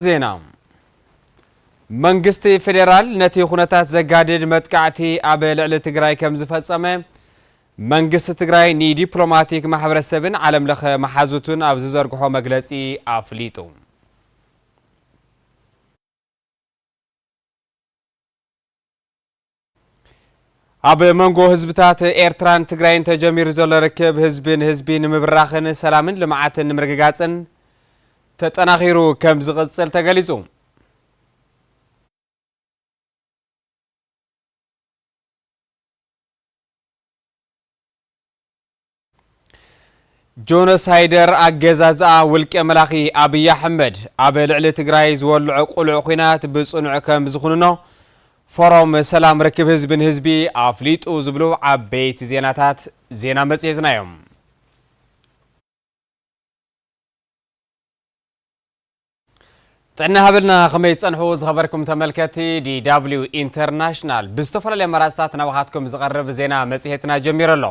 زينة منغستي فيدرال نتي خونتات زغادد متقعتي ابل على تግራይ كم زفصمه منغست تግራይ ني دبلوماتيك محبرسبن عالم لخ محازوتون اب زرغخو مغلصي افليطو اب منغو حزبታት ኤርትራን ትግራይን ተጀሚር ዘሎ ርክብ ህዝብን ምብራኽን ሰላምን ልማዓትን ምርግጋጽን ተጠናኺሩ ከም ዝቕጽል ተገሊጹ ጆኖሳይደር አገዛዛ ውልቀ መላኺ አብይ አህመድ አብ ልዕሊ ትግራይ ዝወልዑ ቁልዑ ኹናት ብጽኑዕ ከም ዝኹኑኖ ፎረም ሰላም ርክብ ህዝቢ አፍሊጡ ዝብሉ ዓበይቲ ዜናታት ዜና መጽሔትናዮም ጥዕና ሃብልና ኸመይ ጸንሑ ዝኸበርኩም ተመልከቲ DW ኢንተርናሽናል ብዝተፈላለየ መራጽታት ናባኻትኩም ዝቐርብ ዜና መጽሔትና ጀሚረሎ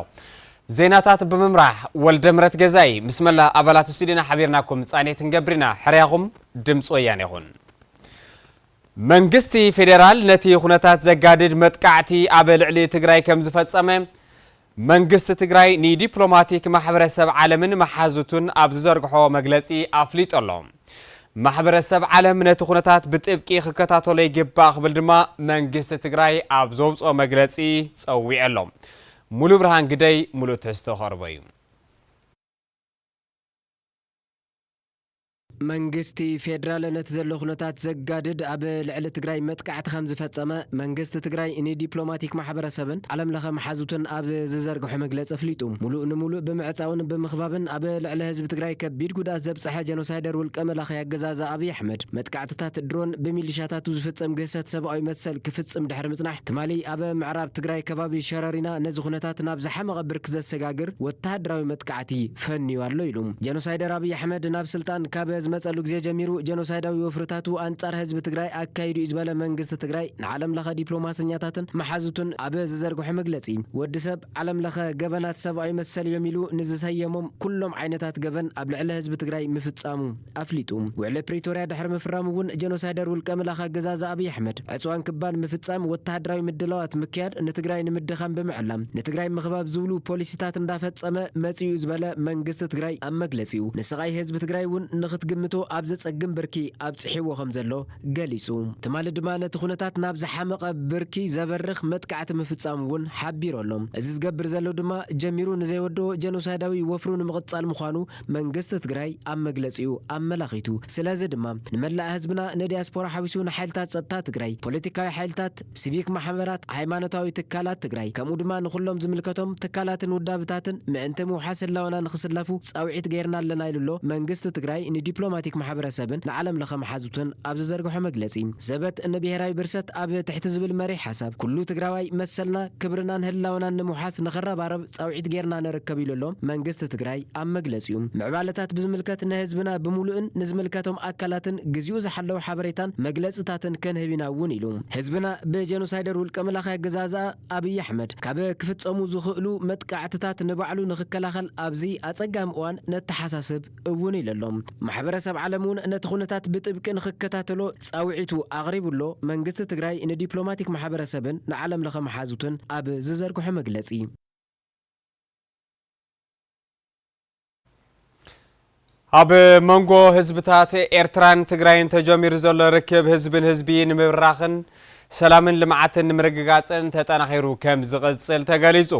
زيناتات بممرح والدمرت جزاي بسم الله أبلات السودان حبيرناكم ثانية جبرنا حرياهم دمس ويانهون منغستي فيدرال نتي خونتات زغادد متقعتي أبل علي تግራይ كم زفصمه منغست تግራይ ني دبلوماتيك محبرسب عالمن محازوتون اب زرغخو مغلصي افليطلو محبرسب عالم نتي خونتات بطبقي خكتاتو لي يغبا خبل دما منغست تግራይ اب زوصو مغلصي صويعلو ሙሉ ብርሃን ግደይ ሙሉ ተስተኸርበዩ መንግስቲ ፌደራል ነተዘሎ ኹነታት ዘጋድድ ኣብ ልዕሊ ትግራይ መጥቃዕቲ ከም ዝፈጸመ መንግስቲ ትግራይ እኒ ዲፕሎማቲክ ማሕበረሰብን ዓለም ለኸ መሓዙትን ኣብ ዝዘርግሑ መግለጺ ኣፍሊጡ ሙሉእ ብምዕጻውን ብምኽባብን ኣብ ልዕሊ ህዝቢ ትግራይ ከቢድ ጉድኣት ዘብጽሐ ጀኖሳይደር ውልቀ መላኺ ኣገዛዛ ኣብይ ኣሕመድ መጥቃዕትታት ድሮን ብሚሊሻታቱ ዝፍጸም ግህሰት ሰብኣዊ መሰል ክፍጽም ድሕሪ ምጽናሕ ትማሊ ኣብ ምዕራብ ትግራይ ከባቢ ሸረሪና ነዚ ኹነታት ናብ ዝሓመቐ ብርክ ዘሰጋግር ወተሃደራዊ መጥቃዕቲ ፈንዩ ኣሎ ኢሉ ጀኖሳይደር ኣብይ ኣሕመድ ናብ ስልጣን ካብ መጸሉ ግዜ ጀሚሩ ጀኖሳይዳዊ ወፍርታቱ አንጻር ህዝብ ትግራይ አካይዱ ይዝበለ መንግስት ትግራይ ንዓለም ለኸ ዲፕሎማስኛታትን መሓዙቱን ኣብ ዝዘርግሑ መግለጺ ወድሰብ ዓለም ለኸ ገበናት ሰብኣዊ መሰል የሚሉ ንዝሰየሞም ኩሎም ዓይነታት ገበን ኣብ ልዕሊ ህዝብ ትግራይ ምፍጻሙ አፍሊጡ ውዕለ ፕሪቶሪያ ድሕሪ ምፍራሙውን ጀኖሳይደር ውልቀ መላኺ ኣገዛዛ ኣብይ ኣሕመድ ዕጽዋን ክባን ምፍጻም ወተሃደራዊ ምድላዋት ምክያድ ንትግራይ ንምድኻም ብምዕላም ንትግራይ ምኽባብ ዝብሉ ፖሊሲታት እንዳፈጸመ መጽኡ ዝበለ መንግስት ትግራይ ኣብ መግለጺኡ ንስቓይ ህዝብ ትግራይ እውን ንኽትግ ምቶ ኣብ ዘጸግም ብርኪ ኣብ ጽሒዎ ከም ዘሎ ገሊጹ ትማሊ ድማ ነቲ ኹነታት ናብ ዝሓመቐ ብርኪ ዘበርኽ መጥቃዕቲ ምፍጻም እውን ሓቢሮሎም እዚ ዝገብር ዘሎ ድማ ጀሚሩ ንዘይወዶ ጀኖሳይዳዊ ወፍሩ ንምቕጻል ምዃኑ መንግስቲ ትግራይ ኣብ መግለጺኡ ኣመላኺቱ ስለዚ ድማ ንመላእ ህዝብና ንዲያስፖራ ሓዊሱ ንሓይልታት ጸጥታ ትግራይ ፖለቲካዊ ሓይልታት ሲቪክ ማሕበራት ሃይማኖታዊ ትካላት ትግራይ ከምኡ ድማ ንኹሎም ዝምልከቶም ትካላትን ውዳብታትን ምእንቲ ምውሓስ ህላወና ንኽስለፉ ጻውዒት ገይርና ኣለና ኢሉሎ መንግስቲ ትግራይ ዲፕሎማቲክ ማሕበረሰብን ለዓለም ለኸ መሓዙትን ኣብ ዝዘርግሑ መግለጺ ዘበት ብሔራዊ ብርሰት ኣብ ትሕቲ ዝብል መሪ ሓሳብ ኩሉ ትግራዋይ መሰልና ክብርናን ህላውናን ንምውሓስ ንኸረባረብ ጻውዒት ጌርና ንርከብ ኢሉሎ መንግስቲ ትግራይ ኣብ መግለጺኡ ምዕባለታት ብዝምልከት ንህዝብና ብምሉእን ንዝምልከቶም ኣካላትን ግዜኡ ዝሓለወ ሓበሬታን መግለጽታትን ከንህቢና እውን ኢሉ ህዝብና ብጀኖሳይደር ውልቀ መላኺ ኣገዛዛ ኣብይ ኣሕመድ ካብ ክፍጸሙ ዝኽእሉ መጥቃዕትታት ንባዕሉ ንኽከላኸል ኣብዚ ኣጸጋሚ እዋን ነተሓሳስብ እውን ኢለሎም ማሕበረሰብ ዓለሙን ነቲ ኹነታት ብጥብቂ ንኽከታተሎ ጻውዒቱ ኣቕሪቡሎ መንግስቲ ትግራይ ንዲፕሎማቲክ ማሕበረሰብን ንዓለም ለኸ መሓዙትን ኣብ ዝዘርግሑ መግለጺ ኣብ መንጎ ህዝብታት ኤርትራን ትግራይን ተጀሚሩ ዘሎ ርክብ ህዝቢ ንምብራኽን ሰላምን ልምዓትን ንምርግጋጽን ተጠናኺሩ ከም ዝቕጽል ተገሊጹ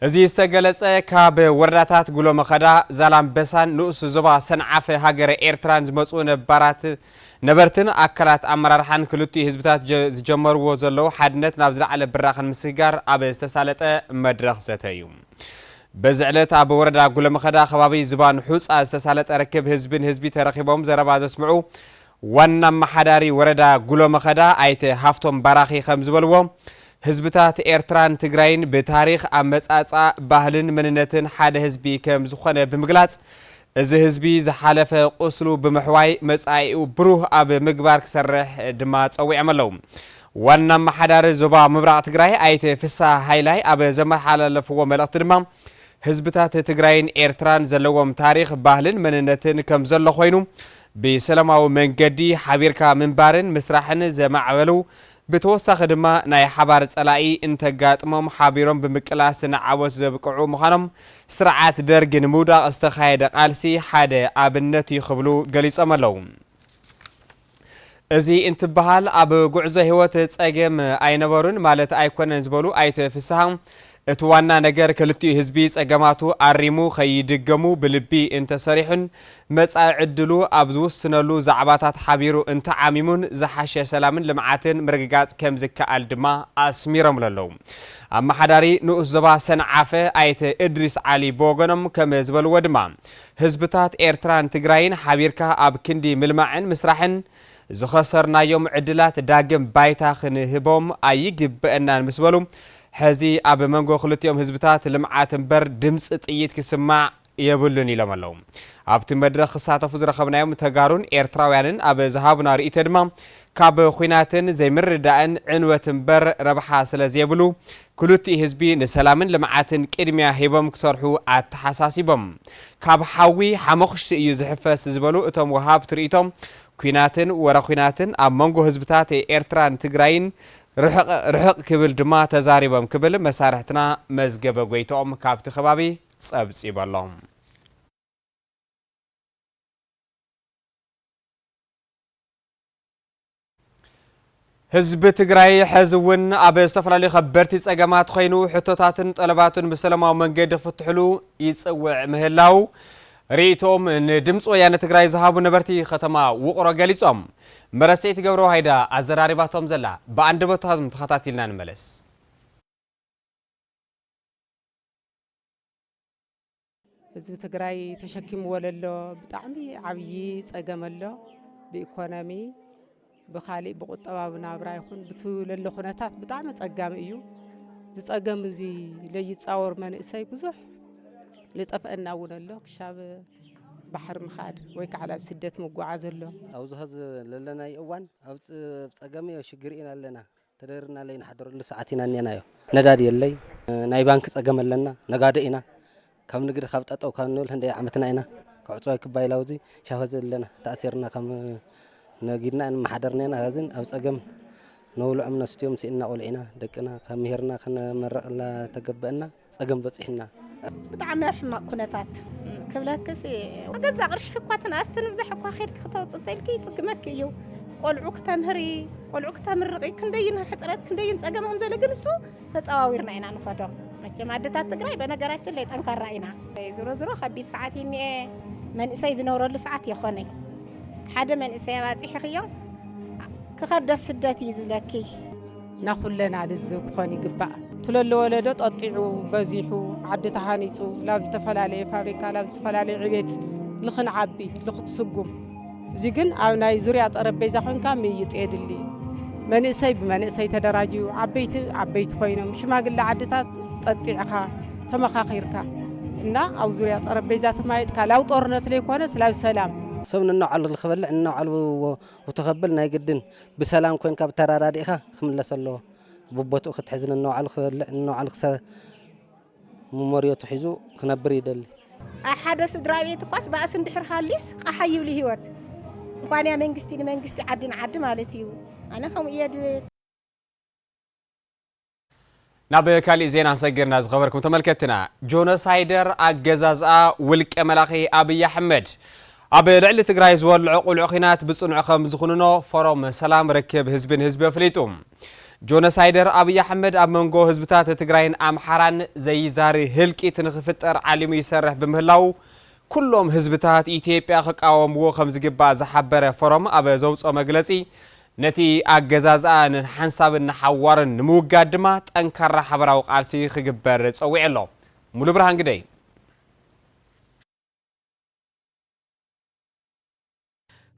እዚ ዝተገለጸ ካብ ወረዳታት ጉሎ መኸዳ ዛላምበሳን ንኡስ ዞባ ሰንዓፈ ሃገረ ኤርትራን ዝመጹ ነበርትን ኣካላት ኣመራርሓን ክልቱ ህዝብታት ዝጀመርዎ ዘለዉ ሓድነት ናብ ዝለዓለ ብራኽን ምስጋር ኣብ ዝተሳለጠ መድረኽ ዘተዩ በዚ ዕለት ኣብ ወረዳ ጉሎ መኸዳ ከባቢ ዝባን ሑጻ ዝተሳለጠ ርክብ ህዝቢ ተረኺቦም ዘረባ ዘስምዑ ዋና መሓዳሪ ወረዳ ጉሎ መኸዳ ኣይተ ሃፍቶም ባራኺ ከም ዝበልዎ ህዝብታት ኤርትራን ትግራይን በታሪኽ ኣመጻጻ ባህልን መንነትን ሓደ ህዝቢ ከም ዝኾነ ብምግላጽ እዚ ህዝቢ ዝሓለፈ ቁስሉ ብምሕዋይ መጻኢኡ ብሩህ ኣብ ምግባር ክሰርሕ ድማ ጸዊዖም ኣለዉ ዋና መሓዳሪ ዞባ ምብራቕ ትግራይ ኣይተ ፍሳ ሃይላይ ኣብ ዘመሓላለፍዎ መልእኽቲ ድማ ህዝብታት ትግራይን ኤርትራን ዘለዎም ታሪኽ ባህልን መንነትን ከም ዘሎ ኮይኑ بسلاماو منجدي حبيركا منبارن مسرحن زمعبلو بتوسخ دما ناي حبار صلاي انتغاطمم حبيرم بمقلاس نعوس زبقعو مخانم سرعات درج نمودا استخايد قالسي حدا ابنت يخبلو غليصملو ازي انتبهال اب غعزه هوت صقم اينبرون مالت ايكونن زبلو ايت فسحم اتوانا ነገር كلتي ህዝቢ ጸገማቱ አሪሙ خيدገሙ ብልቢ እንተ ሰሪሕን መጻ ዕድሉ አብዝ ወስነሉ ዛዕባታት ሓቢሩ እንተ ዓሚሙን ዘሓሸ ሰላምን ልምዓትን ምርግጋጽ ከም ዝከኣል ድማ አስሚሮም ለለው አማሓዳሪ ንኡስ ዘባ ሰንዓፈ አይተ እድሪስ ዓሊ ቦገኖም ከም ዝበልዎ ድማ ህዝብታት ኤርትራን ትግራይን ሓቢርካ አብ ክንዲ ምልማዕን ምስራሕን ዝኸሰርናዮም ዕድላት ዳግም ባይታ ክንህቦም አይግበአናን ምስበሉ حزي أب منغو خلتيوم هزبتات لمعات بر دمس طيت كسمع يبلن يلملو أبت مدرخ ساعة فوز رخبنايوم تجارون إيرتراويانن أب ذهابنا رئيت دما كاب خويناتن زي مر دائن عنوة بر ربحة سلازي يبلو كلتي هزبي نسلامن لمعاتن كرميا هيبم كسرحو التحساسي بم كاب حاوي حمخش يزحفس زبلو اتم وهاب تريتم خويناتن ورا خويناتن أب منغو هزبتات إيرتران تجراين رحق كبل دما تزاريبم كبل مسارحتنا مزجب غويتوم كابت خبابي صبص يبالهم حزب تግራይ حزون اب استفلالي خبرتي صقمات خوينو حتوتاتن طلباتن بسلاماو منገድ ፍትሕሉ ይጽውዕ ምህላው ريتوم ان دمص ويانه تግራይ زهابو نبرتي ختما وقرو ገሊጾም مرسيت ገብረው ሃይዳ አዘራሪባቶም ዘላ በአንድ ቦታም ተኸታቲልና እንመለስ ህዝብ ትግራይ ተሸኪም ወለሎ ብጣዕሚ ዓብይ ጸገመሎ በኢኮኖሚ بخالي بقطبابنا برايخون بتولل خناتات بطعم ጸጋም እዩ ዝጸገም እዚ ለይጻወር መንእሰይ ብዙሕ لطفئنا ونሎ ክሻብ بحر مخاد ወይ ከዓላ ስደት መጓዓዝ ኣሎ አውዝ ሀዝ ለለና ይዋን አው ጸገም ሽግሪና ኣለና ተደርና ለይና ሓደረሉ ሰዓቲና ነናዮ ነዳድ የለይ ናይ ባንክ ጸገም ኣለና ነጋደ ኢና ካብ ንግዲ ካብ ጠጠው ካብ ንብል እንደ ዓመትና ኢና ከዕጾይ ክባይላውዚ ሻፈዘ ኣለና ተኣሲርና ከም ነጊድና ማሓደርና هذن أو ጸገም نولعم نستيوم سئنا قلعنا دقنا كمهرنا خنا مرقلا تقبلنا ጸገም بصحنا بطعم حما كنتات كبلكس وجزا قرش حكواتنا استنبزح حكوا خير كتوصل تلكي ጸገمك يو قلعوك تمهري قلعوك تمرقي كندين حصرات كندين ጸገمهم زلغنسو ተጻዋዊርና ኢና ንኸዶም መቼም አደታት ትግራይ በነገራችን ላይ ጠንካራ ኢና ዙሮ ዙሮ ከቢድ ሰዓት መንእሰይ ዝነብረሉ ሰዓት ይኾነይ ሓደ መንእሰይ ባጽሕ ኺዮም كخدس سدتي زلكي ناخلنا للزوج خاني قبع تلل ولده تقطعوا بزيحوا عد تهانيصو لا بتفلالي فابريكا لا بتفلالي عبيت لخن عبي لخت سقم زيجن او ناي زوريا طربيزه خن كام يتيدلي منئسي تدراجيو عبيت خوينم شماغل عدتات تقطعخا تمخاخيركا እና او زوريا طربيزه تمايت كلاو ጦርነት ላይ ኮነ ስላው ሰላም سونا النوع على الخبل النوع على وتقبل نايقدن بسلام كون كاب ترارادي إخا خملة سلوا ببوتو خد حزن النوع على الخبل النوع على الخسر ممرية تحزو خنبري دل أحد سدرابي تقاس بأس ندحر حاليس أحيو لي هوت وأنا منجستي عد مالتيو أنا فهم إياد نابي كالي زين عن سجرنا زغبركم تملكتنا جونوسايدر أجزازا ولك ملاخي أبي أحمد أب لعل تجراي زوال عقول عقينات بصنع خم زخننا فرام سلام ركب حزب فليتهم جونوسايدر أبي أحمد أب منجو حزبتات تجراين أم حران زي زاري هلكي تنخفتر عالم يسرح بمهلاو كلهم حزبتات إثيوبيا خقاوم وخمس جبا زحبر فرام أب زوج مجلسي نتي أجزاز أن حنساب النحوارن موجدمات أنكر حبراو قارسي خجبر تصوي له ملو برهان قدي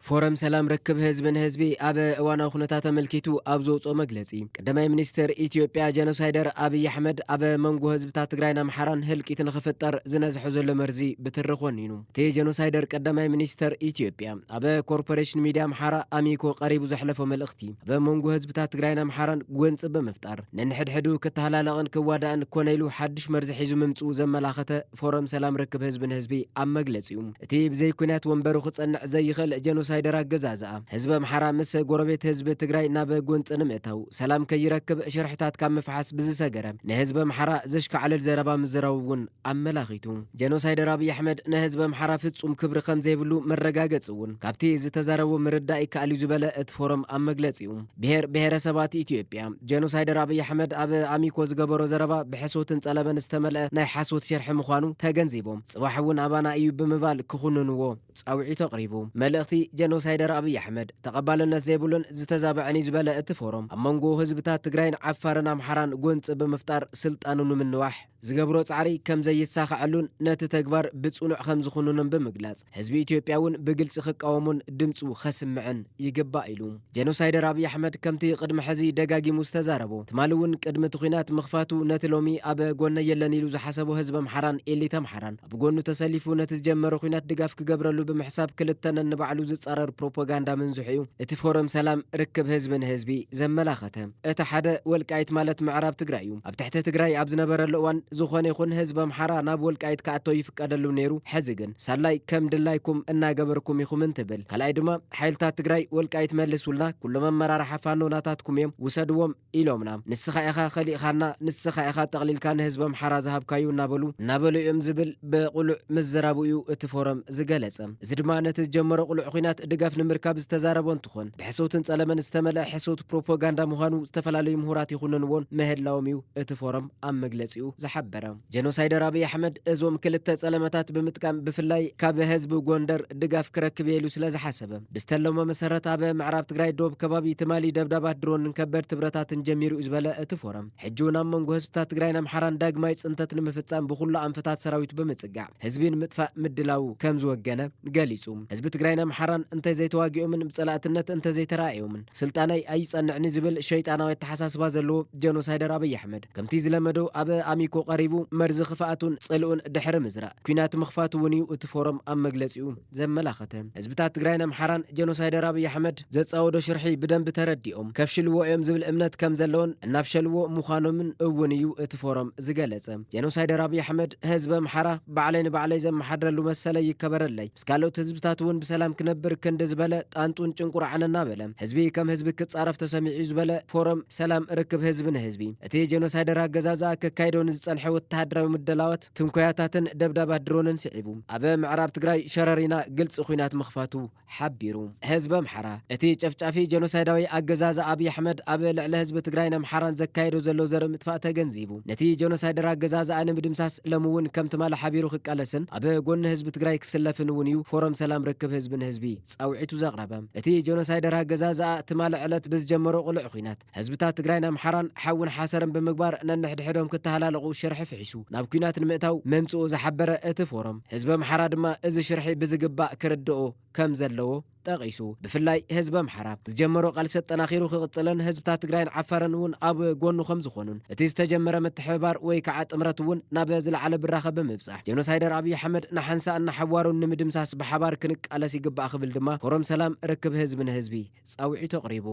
ፎረም ሰላም ርክብ ህዝብን ህዝቢ አብ እዋናዊ ኩነታት ተመልኪቱ ኣብ ዘውፅኦ መግለጺ ቀዳማይ ሚኒስትር ኢትዮጵያ ጀኖሳይደር አብይ አሕመድ ኣብ መንጎ ህዝብታት ትግራይን ኣምሓራን ህልቂት ንኽፍጠር ዝነዝሖ ዘሎ መርዚ ብትሪ ኾኒኑ እቲ ጀኖሳይደር ቀዳማይ ሚኒስትር ኢትዮጵያ ኣብ ኮርፖሬሽን ሚድያ ኣምሓራ ኣሚኮ ቀሪቡ ዘሕለፎ መልእኽቲ ኣብ መንጎ ህዝብታት ትግራይን ኣምሓራን ጎንፂ ብምፍጣር ነንሕድሕዱ ክተሃላለቕን ክዋዳእን ኮነ ኢሉ ሓድሽ መርዚ ሒዙ ምምፅኡ ዘመላኸተ ፎረም ሰላም ርክብ ህዝብን ህዝቢ ኣብ መግለጺኡ እቲ ብዘይ ኩናት ወንበሩ ክጸንዕ ዘይኽእል ጀኖሳይደር አገዛዝኣ ህዝብ ኣምሓራ ምስ ጎረቤት ህዝቢ ትግራይ ናብ ጎንፂ ንምእታው ሰላም ከይረክብ ሽርሕታት ካብ ምፍሓስ ብዝሰገረ ንህዝብ ኣምሓራ ዘሽከዓልል ዘረባ ምዝራው እውን ኣመላኺቱ ጀኖሳይደር አብይ አሕመድ ንህዝብ ኣምሓራ ፍጹም ክብሪ ከም ዘይብሉ መረጋገፂ እውን ካብቲ ዝተዛረቡ ምርዳእ ይከኣል እዩ ዝበለ እቲ ፎረም ኣብ መግለፂኡ ብሄረሰባት ኢትዮጵያ ጀኖሳይደር አብይ አሕመድ ኣብ ኣሚኮ ዝገበሮ ዘረባ ብሕሶትን ጸለበን ዝተመልአ ናይ ሓሶት ሽርሒ ምዃኑ ተገንዚቦም ጽባሕ እውን ኣባና እዩ ብምባል ክኹንንዎ ጻውዒቱ ኣቕሪቡ መልእኽቲ ጀኖሳይደር አብይ አሕመድ ተቀባልነት ዘይብሉን ዝተዛበዐኒ ዝበለ እቲ ፎረም ኣብ መንጎ ህዝብታት ትግራይን ዓፋርን ኣምሓራን ጎንፂ ብምፍጣር ስልጣኑ ንምንዋሕ ዝገብሮ ጻዕሪ ከም ዘይሳኸዐሉን ነቲ ተግባር ብጽኑዕ ከም ዝኹኑንን ብምግላጽ ህዝቢ ኢትዮጵያ እውን ብግልጽ ክቃወሙን ድምፁ ከስምዕን ይግባእ ኢሉ ጀኖሳይደር አብይ አሕመድ ከምቲ ቅድሚ ሕዚ ደጋጊሙ ዝተዛረቦ ትማሊ እውን ቅድሚ እቲ ኩናት ምኽፋቱ ነቲ ሎሚ ኣብ ጎነ የለን ኢሉ ዝሓሰቦ ህዝቢ ኣምሓራን ኤሊት ኣምሓራን ኣብ ጎኑ ተሰሊፉ ነቲ ዝጀመረ ኩናት ድጋፍ ክገብረሉ ብምሕሳብ ክልተን ንባዕሉ ዝጻረር ፕሮፓጋንዳ መንዙሕ እዩ እቲ ፎረም ሰላም ርክብ ህዝብን ህዝቢ ዘመላኸተ እቲ ሓደ ወልቃይት ማለት ምዕራብ ትግራይ እዩ ኣብ ትሕቲ ትግራይ ኣብ ዝነበረሉ እዋን ዝኾነ ይኹን ህዝብ ኣምሓራ ናብ ወልቃይት ከኣቶ ይፍቀደሉ ነይሩ ሕዚ ግን ሳላይ ከም ድላይኩም እናገበርኩም ኢኹም እንትብል ካልኣይ ድማ ሓይልታት ትግራይ ወልቃይት መልሱልና ኩሎም ኣመራርሓ ፋኖ ናታትኩም እዮም ውሰድዎም ኢሎምና ንስኻ ኢኻ ኸሊእኻና ንስኻ ኢኻ ጠቕሊልካ ንህዝቢ ኣምሓራ ዝሃብካዩ እናበሉ እዮም ዝብል ብቁሉዕ ምዝራቡ እዩ እቲ ፎረም ዝገለጸ እዚ ድማ ነቲ ዝጀመረ ቁሉዕ ኩናት ድጋፍ ንምርካብ ዝተዛረቦ እንትኾን ብሕሶትን ጸለመን ዝተመልአ ሕሶት ፕሮፓጋንዳ ምዃኑ ዝተፈላለዩ ምሁራት ይኹንንዎን ምህላዎም እዩ እቲ ፎረም ኣብ መግለጺኡ ዝሓበረ ጀኖሳይደር አብይ አሕመድ እዞም ክልተ ጸለመታት ብምጥቃም ብፍላይ ካብ ህዝቢ ጎንደር ድጋፍ ክረክብ ኢሉ ስለ ዝሓሰበ ብዝተለሞ መሰረት ኣብ ምዕራብ ትግራይ ዶብ ከባቢ ትማሊ ደብዳባት ድሮንን ከበድቲ ብረታትን ጀሚሩ እዩ ዝበለ እቲ ፎረም ሕጂ እውን ኣብ መንጎ ህዝብታት ትግራይን ኣምሓራን ዳግማይ ጽንተት ንምፍጻም ብኹሉ ኣንፈታት ሰራዊት ብምጽጋዕ ህዝቢን ምጥፋእ ምድላው ከም ዝወገነ ገሊጹ ህዝቢ ትግራይን ኣምሓራን እንተይ ዘይተዋጊኦምን ብጸላእትነት እንተ ዘይተራእዮምን ስልጣነይ ኣይጸንዕኒ ዝብል ሸይጣናዊ ተሓሳስባ ዘለዎ ጀኖሳይደር አብይ አሕመድ ከምቲ ዝለመዶ ኣብ ኣሚኮ ቀሪቡ መርዚ ክፍኣቱን ጽልኡን ድሕሪ ምዝራእ ኩናት ምኽፋቱ እውን እዩ እቲ ፎረም ኣብ መግለጺኡ ዘመላኸተ ህዝብታት ትግራይን ኣምሓራን ጀኖሳይደር አብይ አሕመድ ዘጻወዶ ሽርሒ ብደንቢ ተረዲኦም ከፍሽልዎ እዮም ዝብል እምነት ከም ዘለዎን እናፍሸልዎ ምዃኖምን እውን እዩ እቲ ፎረም ዝገለጸ ጀኖሳይደር አብይ አሕመድ ህዝቢ ኣምሓራ ባዕለይ ንባዕለይ ዘመሓድረሉ መሰለ ይከበረለይ ምስ ካልኦት ህዝብታት እውን ብሰላም ክነብር ክንዲ ዝበለ ጣንጡን ጭንቁርዓንና በለ ህዝቢ ከም ህዝቢ ክጻረፍ ተሰሚዑ ዝበለ ፎረም ሰላም ርክብ ህዝብን ህዝቢ እቲ ጀኖሳይደር ኣገዛዛ ከካይዶን ዝጸንሐ ወተሃደራዊ ምድላዋት ትንኮያታትን ደብዳባት ድሮንን ስዒቡ ኣብ ምዕራብ ትግራይ ሸረሪና ግልጽ ኩናት ምኽፋቱ ሓቢሩ ህዝቢ ኣምሓራ እቲ ጨፍጫፊ ጀኖሳይዳዊ ኣገዛዛ አብይ አሕመድ ኣብ ልዕሊ ህዝቢ ትግራይን ኣምሓራን ዘካይዶ ዘሎ ዘርኢ ምጥፋእ ተገንዚቡ ነቲ ጀኖሳይደር ኣገዛዛ ንምድምሳስ ሎሚ እውን ከም ትማሊ ሓቢሩ ክቃለስን ኣብ ጎኒ ህዝቢ ትግራይ ክስለፍን እውን እዩ ፎረም ሰላም ርክብ ህዝብን ህዝቢ ጻውዒቱ ዘቕረበ እቲ ጀኖሳይደር ኣገዛዛ ትማሊ ዕለት ብዝጀመሮ ቁሉዕ ኩናት ህዝብታት ትግራይን ኣምሓራን ሓውን ሓሰርን ብምግባር ነንሕድሕዶም ክተሃላለቑ ሽርሒ ፍሒሱ ናብ ኩናት ንምእታው መምጽኡ ዝሓበረ እቲ ፎረም ህዝቢ ኣምሓራ ድማ እዚ ሽርሒ ብዝግባእ ክርድኦ ከም ዘለዎ ጠቂሱ ብፍላይ ህዝቢ ኣምሓራ ዝጀመሮ ቃልሲ ጠናኺሩ ክቕጽልን ህዝብታት ትግራይን ዓፋርን እውን ኣብ ጎኑ ከም ዝኾኑን እቲ ዝተጀመረ ምትሕብባር ወይ ከዓ ጥምረት እውን ናብ ዝለዓለ ብራኸ ብምብጻሕ ጀኖሳይደር አብይ አሕመድ ንሓንሳእ እናሓዋሩን ንምድምሳስ ብሓባር ክንቃለስ ይግባእ ክብል ድማ ፎረም ሰላም ርክብ ህዝብን ህዝቢ ጻውዒቱ ኣቕሪቡ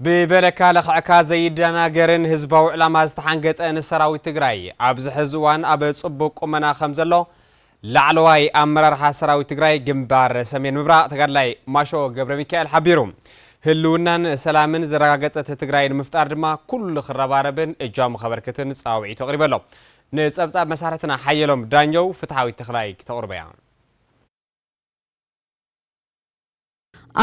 ብበለካ ለኽዕካ ዘይደናገርን ህዝባዊ ዕላማ ዝተሓንገጠን ሰራዊት ትግራይ ኣብዚ ሕዚ እዋን ኣብ ጽቡቕ ቁመና ከም ዘሎ ላዕለዋይ ኣመራርሓ ሰራዊት ትግራይ ግንባር ሰሜን ምብራቕ ተጋድላይ ማሾ ገብረ ሚካኤል ሓቢሩ ህልውናን ሰላምን ዘረጋገፀት ትግራይ ንምፍጣር ድማ ኩሉ ክረባረብን እጃሙ ከበርክትን ጻውዒቱ ኣቕሪበሎ ንጸብጻብ መሳርሕትና ሓየሎም ዳኘው ፍትሓዊት ተኽላይ ተቕርበያ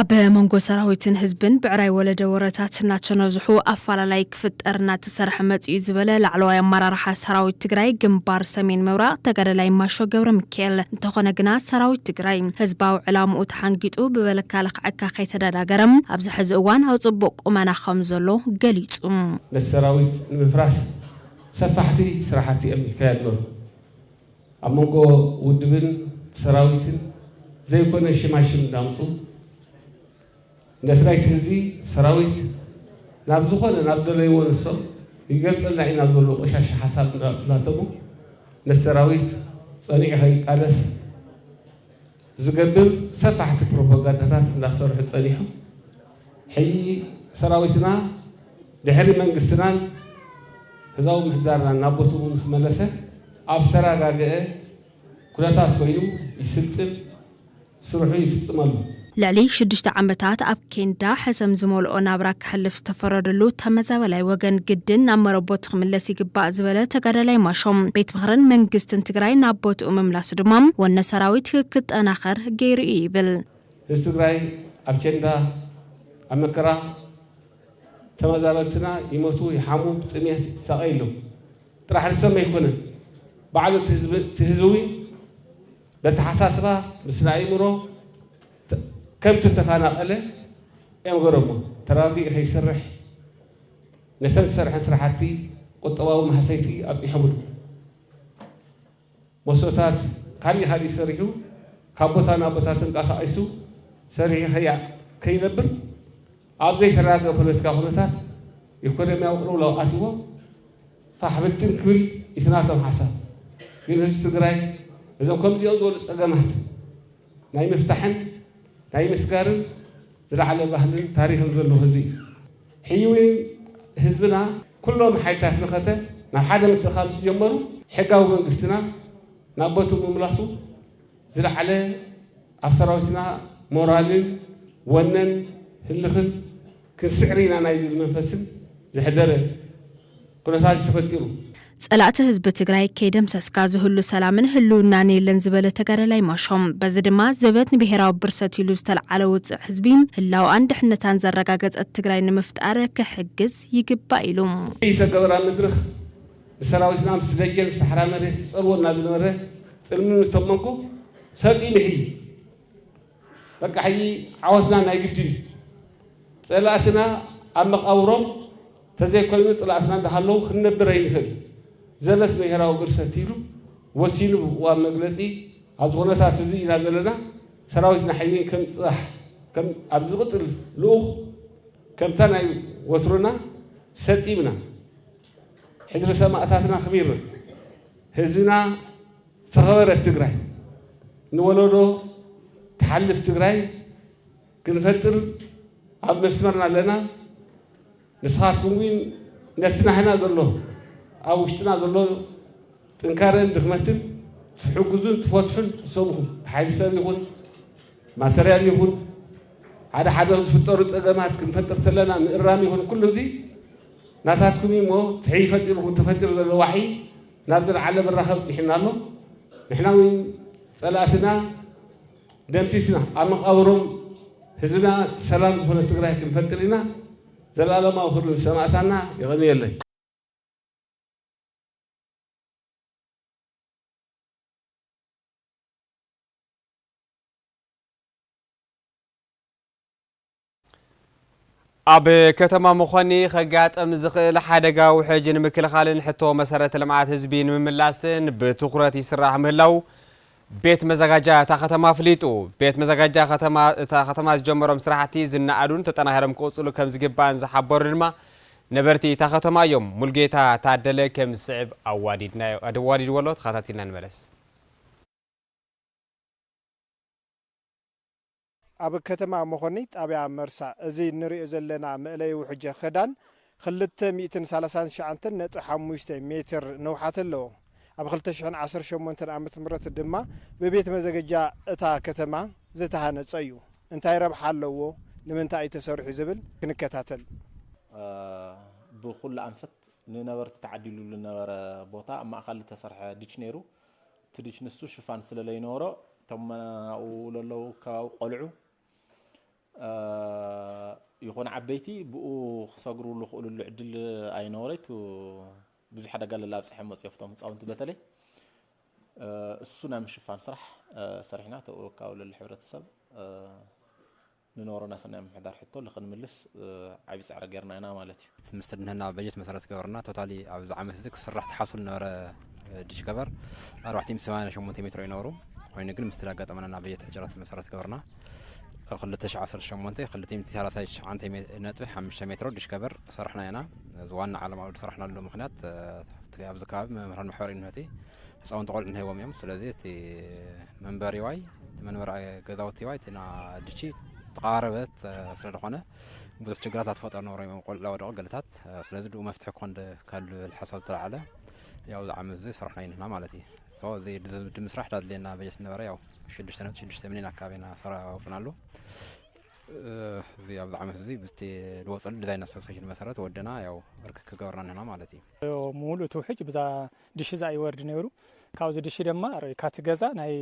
ኣብ መንጎ ሰራዊትን ህዝብን ብዕራይ ወለደ ወረታት እናተነዝሑ ኣፈላላይ ክፍጠርና ተሰርሐ መጽኡ ዝበለ ላዕለዋይ ኣመራርሓ ሰራዊት ትግራይ ግንባር ሰሜን ምብራቕ ተጋዳላይ ማሾ ገብረ ሚካኤል እንተኾነ ግና ሰራዊት ትግራይ ህዝባዊ ዕላምኡ ተሓንጊጡ ብበለካ ለኽዕካ ከይተደናገረም ኣብዚ ሕዚ እዋን ኣብ ጽቡቕ ቁመና ከም ዘሎ ገሊጹ ሰራዊት ንምፍራስ ሰፋሕቲ ስራሕቲ እዮም ይካየዱ ኣብ መንጎ ውድብን ሰራዊትን ዘይኮነ ሽማሽም ዳምፁ ነስራይት ህዝቢ ሰራዊት ናብ ዝኾነ ናብ ደለይዎ ንሶ ይገልጸልና ኢና ዘሎ ቆሻሻ ሓሳብ እንዳተሙ ነሰራዊት ጸኒዕ ኸይቃለስ ዝገብር ሰፋሕቲ ፕሮፓጋንዳታት እንዳሰርሑ ጸኒሑ ሕይ ሰራዊትና ድሕሪ መንግስትናን ህዛዊ ምህዳርና ናቦቱ ምስ መለሰ ኣብ ዝተረጋግአ ኩነታት ኮይኑ ይስልጥን ስርሑ ይፍጽመሉ ልዕሊ 6 ዓመታት ኣብ ኬንዳ ሕሰም ዝመልኦ ናብራ ክሕልፍ ዝተፈረደሉ ተመዛበላይ ወገን ግድን ናብ መረቦት ክምለስ ይግባእ ዝበለ ተጋዳላይ ማሾም ቤት ምኽርን መንግስትን ትግራይ ናብ ቦትኡ ምምላስ ድማ ወነ ሰራዊት ክጠናኸር ገይሩ ይብል ህዝቢ ትግራይ ኣብ ኬንዳ ኣብ መከራ ተመዛበልትና ይሞቱ ይሓሙ ብጥሜት ሰቐይሉ ጥራሕ ንሰም ኣይኮነን ባዕሉ ትህዝዊ በተሓሳስባ ምስና ይምሮ كم تتفانقله يوم قرمه تراضي هي سرح نتن سرح سرحتي قطواو محسيتي أبتي حمل مصوتات كاني هذه سريحو كابوتانا بوتاتن قاسا ايسو سريح هيا كي نبر أبزي سراغ بولتكا بولتات يكون ما يقولوا لو أتوا فحبتن كل إثناتهم حساب ينهج تقراي إذا كم ديال دول أجمعت ناي مفتحن ناي مسكارن زرعنا بهلن تاريخ نزلوا هزي حيوين هزبنا كلهم حيتات نخته نحدا متخالص جمروا حقاو منقستنا نابوتو مملاسو زرعنا أبصراوتنا مورالين ونن هلخن كسعرينا ناي المنفسن زحدره كنا تاج تفتيرو ጸላእቲ ህዝቢ ትግራይ ከይደም ሰስካ ዝህሉ ሰላምን ህልውና ነይለን ዝበለ ተጋዳላይ ማሾም በዚ ድማ ዘበት ንብሔራዊ ብርሰት ኢሉ ዝተልዓለ ውፅእ ህዝቢ ህላው አንድሕነታን ዘረጋገጸት ትግራይ ንምፍጣር ክሕግዝ ይግባእ ኢሉ ይተገበራ ምድርኽ ሰራዊትና ምስ ደጀን ዝተሓራ መሬት ጸልወና ዝነበረ ጽልምን ዝተመንኩ ሰቂም ይሕይ በቃ ሕይ ዓወትና ናይ ግድን ጸላእትና ኣብ መቃብሮም ተዘይኮይኑ ጸላእትና እንዳሃለዉ ክንነብር ኣይንኽእል زلت بهراو برساتيلو وسيلو ومغلطي ابزغنتا تزي الى زلنا سراويتنا حيوين كم صح كم ابزغطل لوخ كم تناي وترنا سطيبنا حجر سماعتاتنا خبير حزبنا تخبرت تግራይ نولدو تحلف تግራይ كنفتر اب مسمرنا لنا نسخاتكم وين نتنا هنا زلو أو اشتنا زلوا تنكرن دخمتن تحجزون تفتحون سومهم حال ساميهم ماتريال يهون هذا حدا تفطروا تقدمات كن فترت لنا من الرامي هون كله دي ناتاتكم يمو تحي فتر وتفتر زلوا وعي نابزل على بالرخب إحنا له إحنا وين ثلاثنا دمسيسنا أما أورم هزنا سلام هنا تقرأ كن فترنا زلالة ما أخر سماعتنا يغني الله أب كتما مخني خجات أمزخل حدقة وحجن مكلخالن حتى مسارة لمعات هزبين من ملاسن بتقرأ يسرح مهلو بيت مزاجا تختم فليتو بيت مزاجا ختم جمر مسرحتي زن أدون تتناهرم كوصلو كم زجبان زحبر الما نبرتي تختم يوم ملقيتها تعدل كم صعب أوادينا أدوادي ولود خاتتنا نملس أب كتما مخنيت أبي عمرسا زي نري زلنا ملي وحجة خدان خلت 230 شعنتن نتحمشت متر نوحات له أب خلت شحن 10 شمونتن عمت مرة الدماء ببيت مزاجا أتا كتما زتها نتصيو أنت يربح حلو لمن تاي تسرح زبل كنكتاتل بخل أنفت ننور تعديل لنور بوطا ما أخل تسرح ديشنيرو تديش نسو شفان سلالي نورو ثم أولو كقلعو يكون عبيتي بقو خساقروا له خلوا العدل أي نوريت وبزح حدا قال لا بصح ما صيفتهم تصاون تبتلي السنة مش فان صراح صرحنا توكاول للحوارات السب نورنا سنة محدار حتى اللي خلنا ملس عبيس على جرنا أنا مالتي مستدنا هنا بجت مسارات كبرنا توتالي عبد عمل ذيك صرحت حصل نور ديش كبر 4 8 شو متر ينورو ኮይኑ ግን ምስተላጋጠመና በጀት ሕጅራት መሰረት ገበርና 2018 239.5 ሜትሮ ዲሽከበር ሰራሕና ኢና ዋና ዓላማው ሰራሕናሉ ምክንያት ኣብዚ ከባቢ መምህራን ማሕበራዊነቲ ህፃውንቲ ቆልዑ ንሂቦም እዮም ስለዚ እቲ መንበሪ ዋይ መንበሪ ገዛውቲ ዋይ ትና ድቺ ተቃረበት ስለዝኾነ ብዙሕ ችግራት ተፈጠሩ ነበሩ ቆልዑ ወደቀ ገለታት ስለዚ ድኡ መፍትሒ ኮንደ ካል الحሳብ ተላዓለ ያው ዓመት እዚ ሰራሕና ኢና ማለት እዩ ሶ እዚ ድምስራሕ ዳድለና በጀት ነበረ ያው 6 ሚሊዮን አካባቢና ሰራውፍናሉ في عبد العمل زي بس الوصل ديزاين سبيسيفيكيشن مسارات ودنا ያው እርክክ ገበርና هنا مالتي ሙሉ ተውሕጅ በዛ ድሽ ዛይ ወርድ ነይሩ ካብዚ ድሽ ድማ ካት ገዛ ናይ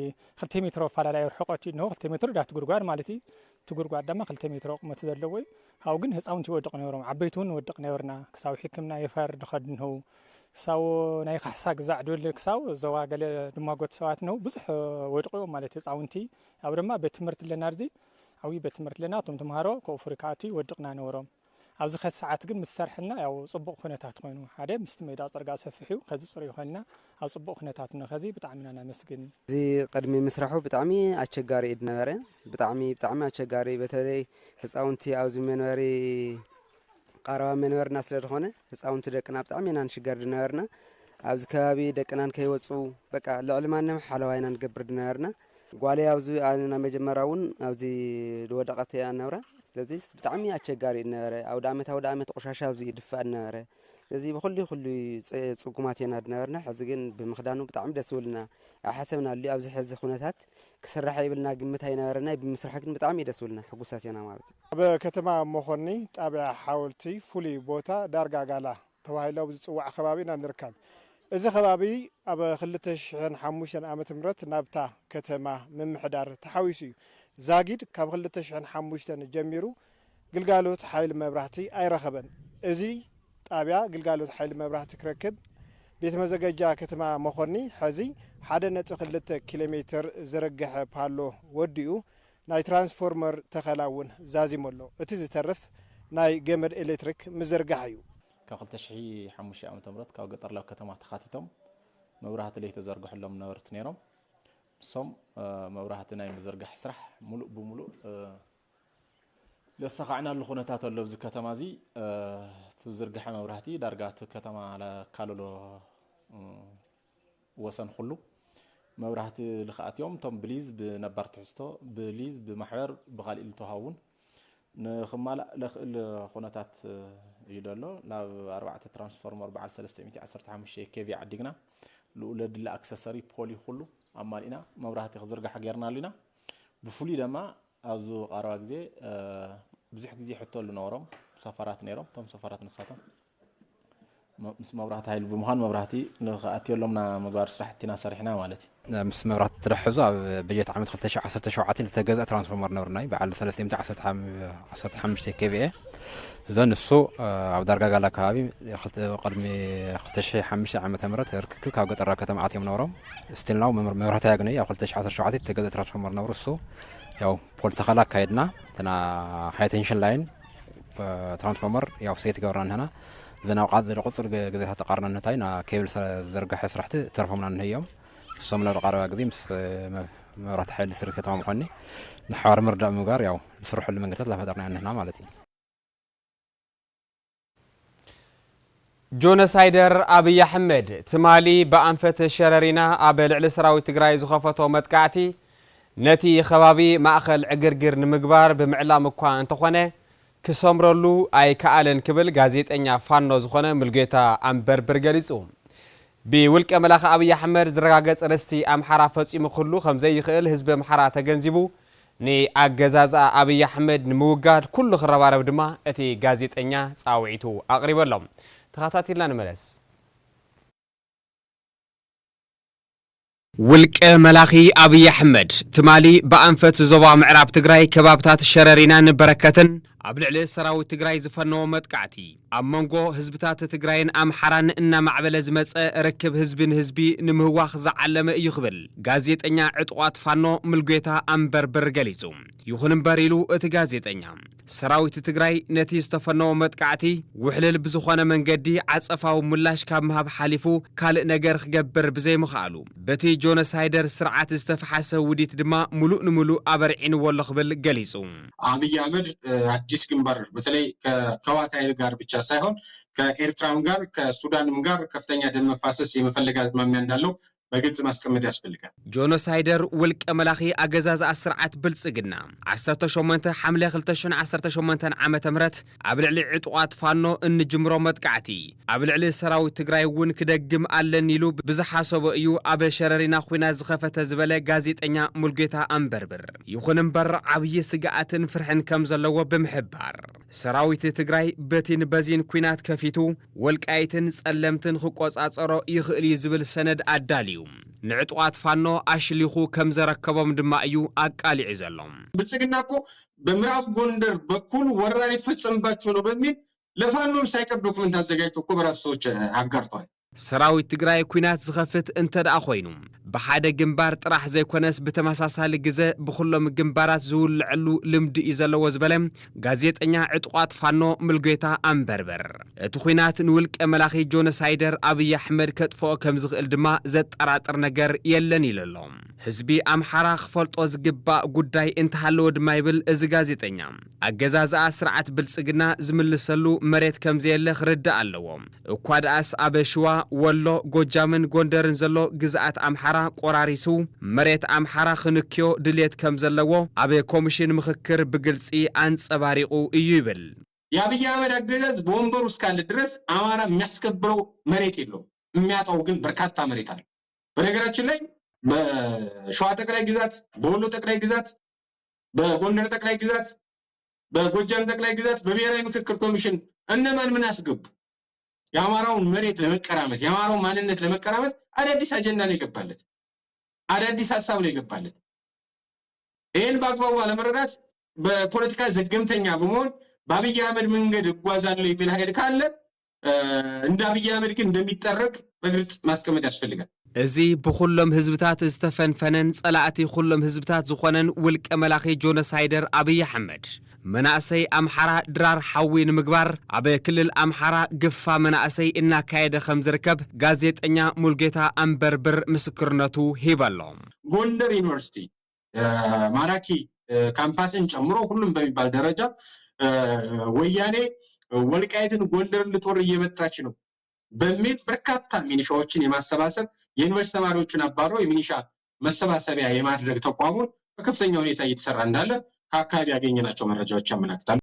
2 ሜትር ፋላላይ ርሕቆት ነው 2 ሜትር ዳት ጉርጓድ ማለቲ ትጉርጓድ ድማ 2 ሜትር ቁመት ዘለዎ ሃው ግን ህፃውንቲ ይወድቅ ነይሮም ዓበይቱን ወድቅ ነይርና ክሳው ሕክምና ይፈር ድኸድን ነው ክሳው ናይ ካሕሳ ግዛዕ ድል ክሳው ዘዋ ገለ ድማ ጎት ሰዋት ነው ብዙሕ ወድቁ ማለት ህፃውንቲ ኣብ ድማ በትምህርት ለናርዚ አዊ በትምህርት ለና ቶም ተማሃሮ ኮፍሪካቲ ወድቅና ነውሮም ኣብዚ ኸ ሰዓት ግን ምትሰርሕና ያው ጽቡቕ ኩነታት ኮይኑ ሓደ ምስቲ ሜዳ ጽርጋ ሰፍሒው ከዚ ጽሪ ይኾንና ኣብ ጽቡቕ ኩነታት ነው ከዚ ብጣዕሚ ና መስግን እዚ ቅድሚ ምስራሑ ብጣዕሚ አቸጋሪ ኢድ ነበረ ብጣዕሚ አቸጋሪ በተለይ ህፃውንቲ ኣብዚ መንበሪ ቀረባ መንበርና ስለዝኾነ ህፃውንቲ ደቅና ብጣዕሚ ና ንሽገር ነበርና ኣብዚ ከባቢ ደቅናን ከይወፁ በቃ ልዕልማንም ሓለዋይና ንገብር ነበርና ጓሌ ኣብዚ ኣና መጀመራውን ኣብዚ ወደቀት ያነብራ ስለዚህ ብጣዕሚ አቸጋሪ ነበረ አውደ ዓመት ቆሻሻ ኣብዚ ይድፋእ ነበረ ስለዚህ በኩሉ ጽጉማት የናድነበርና ሕዚ ግን ብምኽዳኑ ብጣዕሚ ደስ ይብልና ሓሰብና ኣሎ ኣብዚ ሕዚ ኩነታት ክስራሕ ይብልና ግምት ኣይነበረና ብምስራሕ ግን ብጣዕሚ ደስ ይብልና ሕጉሳት የና ማለት ኣብ ከተማ መኾኒ ጣብያ ሓወልቲ ፍሉይ ቦታ ዳርጋ ጋላ ተባሂሉ ዝጽዋዕ ከባቢና ንርከብ እዚ ከባቢ ኣብ 2005 ዓመተ ምህረት ናብታ ከተማ ምምሕዳር ተሓዊሱ እዩ ዛጊድ ካብ 2005 ጀሚሩ ግልጋሎት ሓይሊ መብራህቲ ኣይረኸበን እዚ ጣብያ ግልጋሎት ሓይሊ መብራህቲ ክረክብ ቤት መዘጋጃ ከተማ መኾኒ ሕዚ 1.2 ኪሎ ሜትር ዝርግሐ ፓሎ ወዲኡ ናይ ትራንስፎርመር ተኸላውን ዛዚሞሎ እቲ ዝተርፍ ናይ ገመድ ኤሌክትሪክ ምዝርጋሕ እዩ ካብ 2005 ዓመተ ምህረት ካብ ገጠር ላብ ከተማ ተኻቲቶም መብራህቲ ለይ ተዘርግሕሎም ነበርት ነይሮም ሶም መብራህቲ ናይ ምዝርጋሕ ስራሕ ሙሉእ ብሙሉእ ለሰኻዕናሉ ኩነታት ኣሎ ኣብዚ ከተማ እዚ ትዝርግሐ መብራህቲ ዳርጋት ከተማ ካለሎ ወሰን ኩሉ መብራህቲ ልኽኣትዮም ቶም ብሊዝ ብነባር ትሕዝቶ ብሊዝ ብማሕበር ብኻሊእ ልተሃውን ንኽማላእ ለኽእል ኩነታት ይደሎ ናብ 4 ትራንስፎርመር በዓል 315 ኬቪ ዓዲግና ለድላ አክሰሰሪ ፖሊ ኩሉ አማሊና መብራህቲ ክዝርጋሕ ገርናሉ ኢና ብፍሉይ ድማ ኣብዚ ቀረባ ግዜ ብዙሕ ግዜ ሕተሉ ነበሮም ሰፈራት ነይሮም ቶም ሰፈራት ንሳቶም ምስ መብራህቲ ሃይል ብምዃን መብራህቲ ንኽኣትየሎምና ምግባር ስራሕቲና ሰሪሕና ማለት እዩ ምስ መብራህቲ ትረሕዙ ኣብ በጀት ዓመት 2017 ዝተገዝአ ትራንስፎርመር ነበርናይ በዓል 315 ኬቪኤ እዘን እሱ ኣብ ዳርጋ ጋላ ከባቢ ቅድሚ 2005 ዓመተ ምህረት ርክክብ ካብ ገጠራ ከተማ ኣትዮም ነበሮም ስቲልናው መብራህቲ ያግነይ ኣብ 2017 ዝተገዝአ ትራንስፎርመር ነበሩ እሱ ያው ፖል ተኸላ ካይድና ተና ሃይ ቴንሽን ላይን ትራንስፎርመር ያው ሴት ገበርና ህና ዘናው ቃድ ለቁጽር ግዜታት ተቃርነነታይ ና ኬብል ዘርጋሕ ስራሕቲ ተርፎምና ንህዮም እሶም ለቀረባ ግዜ ምስ መብራህቲ ሓይሊ ስርት ከተማ መኾኒ ንሓዋር ምርዳእ ምግባር ያው ዝስርሑሉ መንገድታት ላፈጠርና ንህና ማለት እዩ ጆኖሳይደር አብይ አሕመድ ትማሊ በአንፈት ሸረሪና ኣብ ልዕሊ ሰራዊት ትግራይ ዝኸፈቶ መጥቃዕቲ ነቲ ከባቢ ማእኸል ዕግርግር ንምግባር ብምዕላም እኳ እንተኾነ ክሰምረሉ ኣይከኣለን ክብል ጋዜጠኛ ፋኖ ዝኾነ ሙልጌታ ኣንበርብር ገሊጹ ብውልቀ መላኽ አብይ አሕመድ ዝረጋገፀ ርስቲ ኣምሓራ ፈጺሙ ኩሉ ከምዘይ ይኽእል ህዝቢ ኣምሓራ ተገንዚቡ ንኣገዛዝ አብይ አሕመድ ንምውጋድ ኩሉ ክረባረብ ድማ እቲ ጋዜጠኛ ጻውዒቱ ኣቕሪበሎም ተኸታቲልና ንመለስ ውልቀ መላኺ አብይ አሕመድ ትማሊ በአንፈት ዞባ ምዕራብ ትግራይ ከባብታት ሸረሪናን በረከትን አብልዕል ሰራዊት ትግራይ ዝፈነው መጥቃዕቲ ኣብ መንጎ ህዝብታት ትግራይን ኣምሓራን እናማዕበለ ዝመፀ ርክብ ህዝብን ህዝቢ ንምህዋኽ ዝዓለመ እዩ ክብል ጋዜጠኛ ዕጥቋት ፋኖ ምልጎታ ኣንበርብር ገሊጹ ይኹን እምበር ኢሉ እቲ ጋዜጠኛ ሰራዊት ትግራይ ነቲ ዝተፈነው መጥቃዕቲ ውሕልል ብዝኾነ መንገዲ ዓጸፋው ምላሽ ካብ ምሃብ ሓሊፉ ካልእ ነገር ክገብር ብዘይምኽኣሉ በቲ ጆኖሳይደር ስርዓት ዝተፈሓሰ ውዲት ድማ ሙሉእ ንሙሉእ ኣበርዒንዎ ኣሎ ክብል ገሊጹ አብይ አህመድ አዲስ ግንባር በተለይ ከህወሓት ኃይል ጋር ብቻ ሳይሆን ከኤርትራም ጋር ከሱዳንም ጋር ከፍተኛ ደም መፋሰስ የመፈለግ አዝማሚያ እንዳለው በግልጽ ማስቀመጥ ያስፈልጋል። ጆኖሳይደር ውልቀ መላኺ አገዛዝ ስርዓት ብልጽግና 18 ሐምሌ 2018 ዓመተ ምህረት ኣብ ልዕሊ ዕጡቋት ፋኖ እንጅምሮ መጥቃዕቲ ኣብ ልዕሊ ሰራዊት ትግራይ እውን ክደግም ኣለን ኢሉ ብዝሓሰቦ እዩ ኣብ ሸረሪና ኩናት ዝኸፈተ ዝበለ ጋዜጠኛ ሙልጌታ ኣንበርብር ይኹን እምበር ዓብይ ስጋኣትን ፍርሕን ከም ዘለዎ ብምሕባር ሰራዊት ትግራይ በቲን በዚን ኩናት ከፊቱ ወልቃይትን ጸለምትን ክቆጻጸሮ ይኽእል ዝብል ሰነድ ኣዳልዩ ንዕጡቋት ፋኖ አሽሊኹ ከም ዘረከቦም ድማ እዩ አቃሊዕ ዘሎም ብልጽግና እኮ በምዕራብ ጎንደር በኩል ወረራ ሊፈጸምባቸው ነው በሚል ለፋኖም ሳይቀር ዶክመንት አዘጋጅቶ እኮ በራሱ ሰዎች አጋርቷል። ሰራዊት ትግራይ ኩናት ዝኸፍት እንተደኣ ኮይኑ ብሓደ ግንባር ጥራሕ ዘይኮነስ ብተመሳሳሊ ግዜ ብኩሎም ግንባራት ዝውልዕሉ ልምዲ እዩ ዘለዎ ዝበለ ጋዜጠኛ ዕጥቋት ፋኖ ምልጎታ ኣንበርበር እቲ ኩናት ንውልቀ መላኺ ጆኖሳይደር አብይ አሕመድ ከጥፎ ከም ዝኽእል ድማ ዘጠራጥር ነገር የለን ኢለሎም ህዝቢ ኣምሓራ ክፈልጦ ዝግባእ ጉዳይ እንተሃለወ ድማ ይብል እዚ ጋዜጠኛ ኣገዛዝኣ ስርዓት ብልጽግና ዝምልሰሉ መሬት ከም ዘየለ ክርዳእ ኣለዎ እኳ ደኣስ ኣብ ሸዋ ወሎ ጎጃምን ጎንደርን ዘሎ ግዛኣት ኣምሓራ ቆራሪሱ መሬት ኣምሓራ ክንክዮ ድሌት ከም ዘለዎ ኣብ ኮሚሽን ምክክር ብግልጺ አንጸባሪቁ እዩ ይብል የአብይ አህመድ አገዛዝ በወንበሩ እስካለ ድረስ አማራ የሚያስከብረው መሬት የለውም የሚያጣው ግን በርካታ መሬት አለ። በነገራችን ላይ በሸዋ ጠቅላይ ግዛት በወሎ ጠቅላይ ግዛት በጎንደር ጠቅላይ ግዛት በጎጃም ጠቅላይ ግዛት በብሔራዊ ምክክር ኮሚሽን እነማን ምን አስገቡ የአማራውን መሬት ለመቀራመት የአማራውን ማንነት ለመቀራመት አዳዲስ አጀንዳ ነው የገባለት አዳዲስ ሐሳብ ነው የገባለት ይሄን በአግባቡ አለመረዳት በፖለቲካ ዘገምተኛ በመሆን በአብይ አህመድ መንገድ እጓዛለሁ የሚል ኃይል ካለ እንደ አብይ አህመድ ግን እንደሚጠረቅ በግልጽ ማስቀመጥ ያስፈልጋል። እዚ ብኩሎም ህዝብታት ዝተፈንፈነን ጸላእቲ ኩሎም ህዝብታት ዝኾነን ውልቀ መላኺ ጆኖሳይደር አብይ አሕመድ መናእሰይ ኣምሓራ ድራር ሓዊ ንምግባር ኣብ ክልል ኣምሓራ ግፋ መናእሰይ እናካየደ ከም ዝርከብ ጋዜጠኛ ሙልጌታ አንበርብር ምስክርነቱ ሂበሎም ጎንደር ዩኒቨርሲቲ ማራኪ ካምፓስን ጨምሮ ሁሉም በሚባል ደረጃ ወያኔ ወልቃይትን ጎንደር ልትወር እየመጣች ነው በሚል በርካታ ሚኒሻዎችን የማሰባሰብ የዩኒቨርሲቲ ተማሪዎችን አባሮ የሚኒሻ መሰባሰቢያ የማድረግ ተቋሙን በከፍተኛ ሁኔታ እየተሰራ እንዳለ ከአካባቢ ያገኘናቸው መረጃዎች ያመለክታሉ።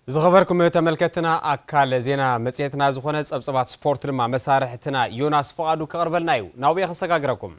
ዝኸበርኩም ተመልከትና አካል ዜና መጽሔትና ዝኾነ ጸብጸባት ስፖርት ድማ መሳርሕትና ዮናስ ፈቃዱ ከቀርበልና እዩ ናውያ ከሰጋግረኩም